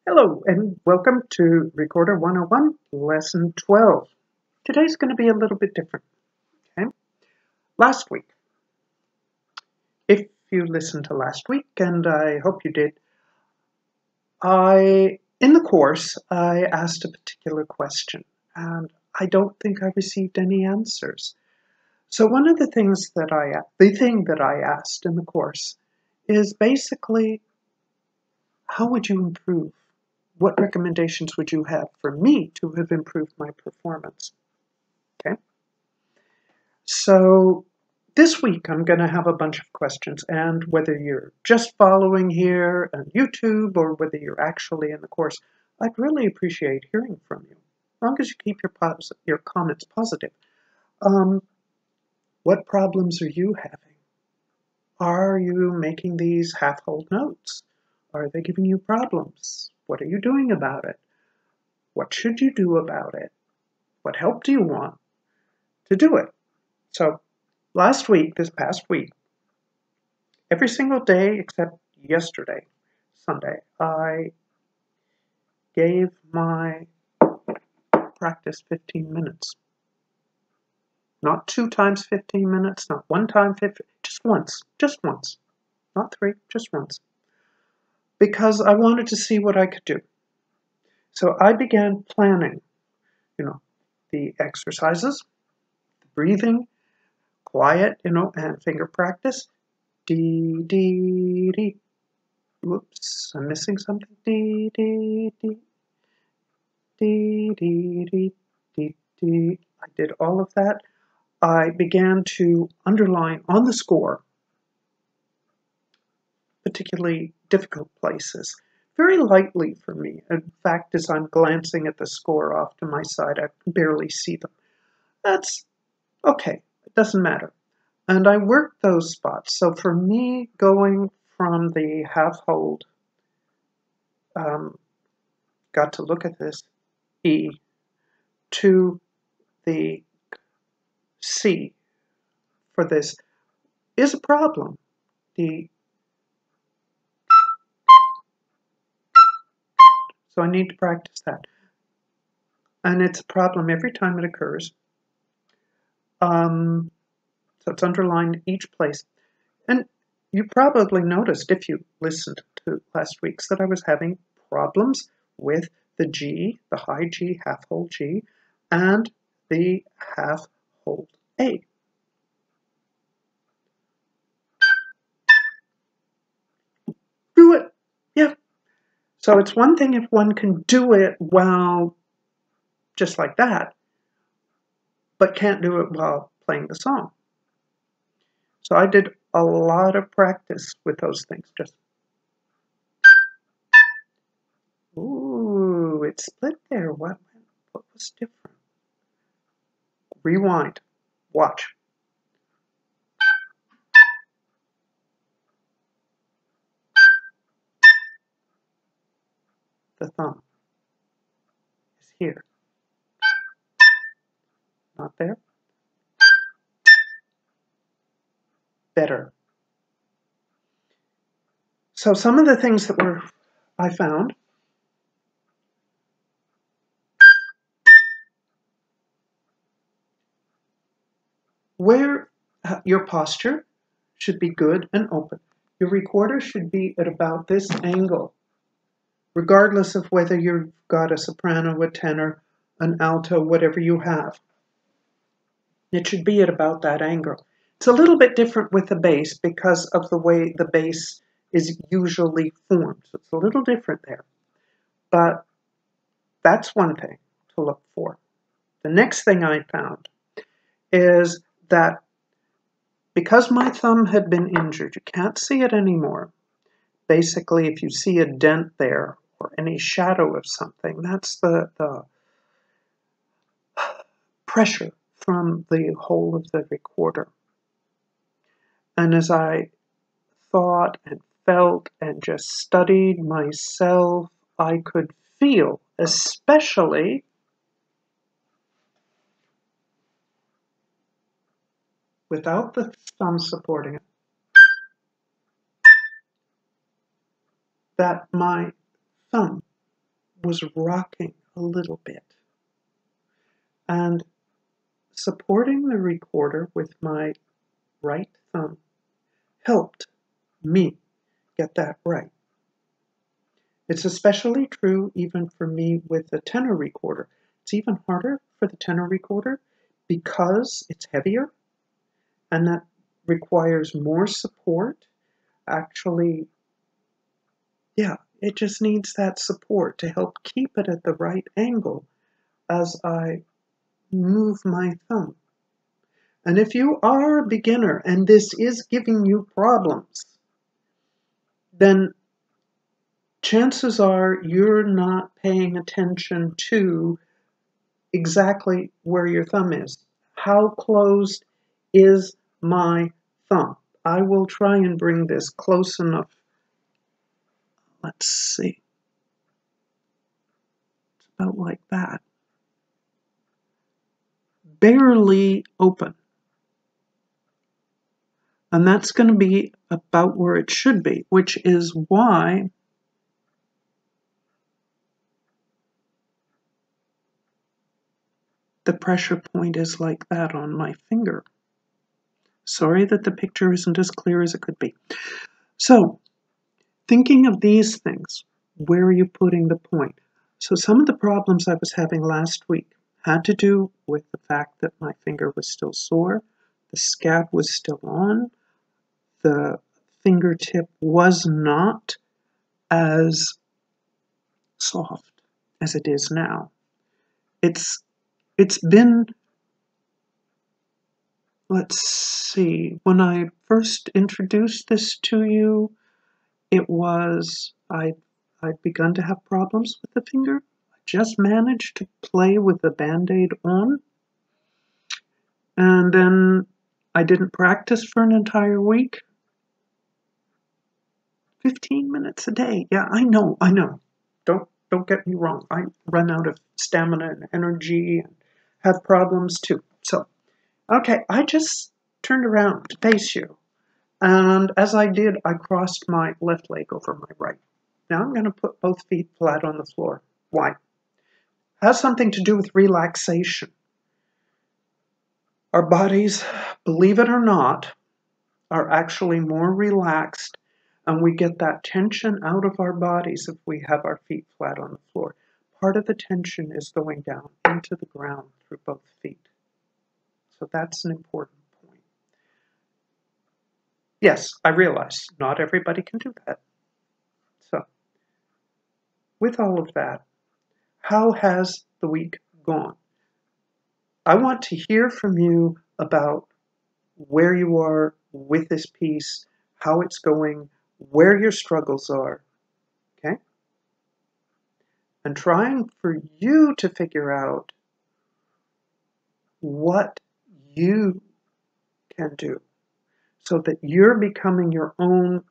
Hello and welcome to Recorder 101, Lesson 12. Today's going to be a little bit different. Okay? Last week, if you listened to last week, and I hope you did, in the course, I asked a particular question, and I don't think I received any answers. So one of the thing that I asked in the course is basically, how would you improve? What recommendations would you have for me to have improved my performance? Okay. So this week I'm going to have a bunch of questions, and whether you're just following here on YouTube or whether you're actually in the course, I'd really appreciate hearing from you, as long as you keep your comments positive. What problems are you having? Are you making these half-whole notes? Are they giving you problems? What are you doing about it? What should you do about it? What help do you want to do it? So this past week, every single day except yesterday, Sunday, I gave my practice 15 minutes. Not 2 times 15 minutes, not 1 time 15, just once. Not 3, just once. Because I wanted to see what I could do. So I began planning, the exercises, the breathing, quiet, and finger practice. D, D, D. Whoops, I'm missing something. D, D, D. D, D, D, D, D. I did all of that. I began to underline on the score particularly difficult places, very lightly for me. In fact, as I'm glancing at the score off to my side, I can barely see them. That's okay. It doesn't matter. And I worked those spots. So for me, going from the half hold, got to look at this, E, to the C for this is a problem. So I need to practice that. And it's a problem every time it occurs. So it's underlined each place. And you probably noticed, if you listened to last week's, that I was having problems with the G, the high G, half hold G, and the half hold A. Do it. Yeah. So it's one thing if one can do it while just like that, but can't do it while playing the song. So I did a lot of practice with those things. Just, ooh, it split there. What was different? Rewind. Watch. The thumb is here. Not there. Better. So some of the things that I found, where your posture should be good and open. Your recorder should be at about this angle, regardless of whether you've got a soprano, a tenor, an alto, whatever you have. It should be at about that angle. It's a little bit different with the bass because of the way the bass is usually formed. So it's a little different there. But that's one thing to look for. The next thing I found is that because my thumb had been injured, you can't see it anymore. Basically, if you see a dent there or any shadow of something, that's the pressure from the whole of the recorder. And as I thought and felt and just studied myself, I could feel, especially without the thumb supporting it, that my thumb was rocking a little bit. And supporting the recorder with my right thumb helped me get that right. It's especially true even for me with the tenor recorder. It's even harder for the tenor recorder because it's heavier and that requires more support. Actually, yeah, it just needs that support to help keep it at the right angle as I move my thumb. And if you are a beginner and this is giving you problems, then chances are you're not paying attention to exactly where your thumb is. How closed is my thumb? I will try and bring this close enough. Let's see. It's about like that. Barely open. And that's going to be about where it should be, which is why the pressure point is like that on my finger. Sorry that the picture isn't as clear as it could be. So, thinking of these things, where are you putting the point? So some of the problems I was having last week had to do with the fact that my finger was still sore, the scab was still on, the fingertip was not as soft as it is now. It's been, let's see, when I first introduced this to you, it was, I'd begun to have problems with the finger. I just managed to play with the Band-Aid on. And then I didn't practice for an entire week. 15 minutes a day. Yeah, I know. Don't get me wrong. I run out of stamina and energy and have problems too. So, okay, I just turned around to face you. And as I did, I crossed my left leg over my right. Now I'm going to put both feet flat on the floor. Why? It has something to do with relaxation. Our bodies, believe it or not, are actually more relaxed, and we get that tension out of our bodies if we have our feet flat on the floor. Part of the tension is going down into the ground through both feet. So that's an important point. Yes, I realize not everybody can do that. So, with all of that, how has the week gone? I want to hear from you about where you are with this piece, how it's going, where your struggles are, okay? And trying for you to figure out what you can do so that you're becoming your own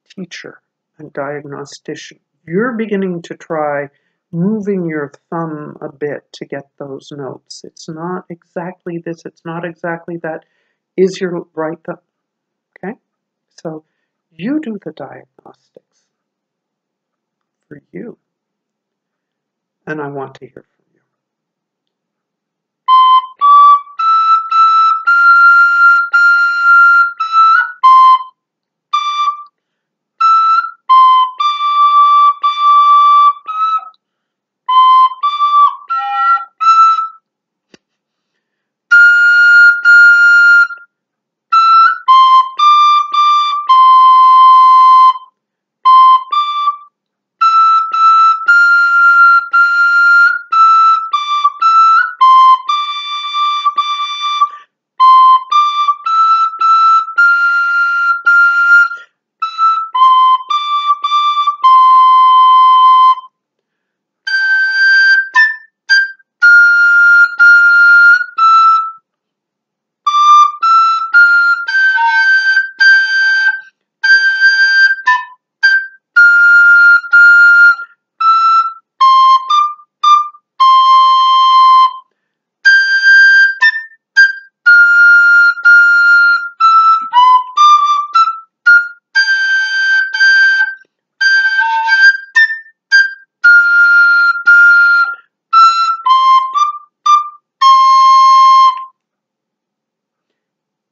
teacher and diagnostician. You're beginning to try moving your thumb a bit to get those notes. It's not exactly this, it's not exactly that. Is your right thumb, okay? So you do the diagnostics for you. And I want to hear from you.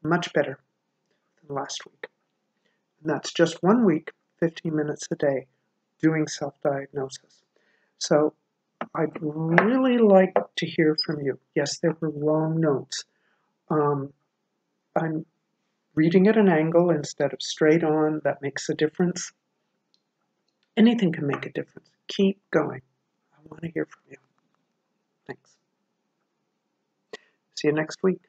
much better than last week. And that's just 1 week, 15 minutes a day, doing self-diagnosis. So I'd really like to hear from you. Yes, there were wrong notes. I'm reading at an angle instead of straight on. That makes a difference. Anything can make a difference. Keep going. I want to hear from you. Thanks. See you next week.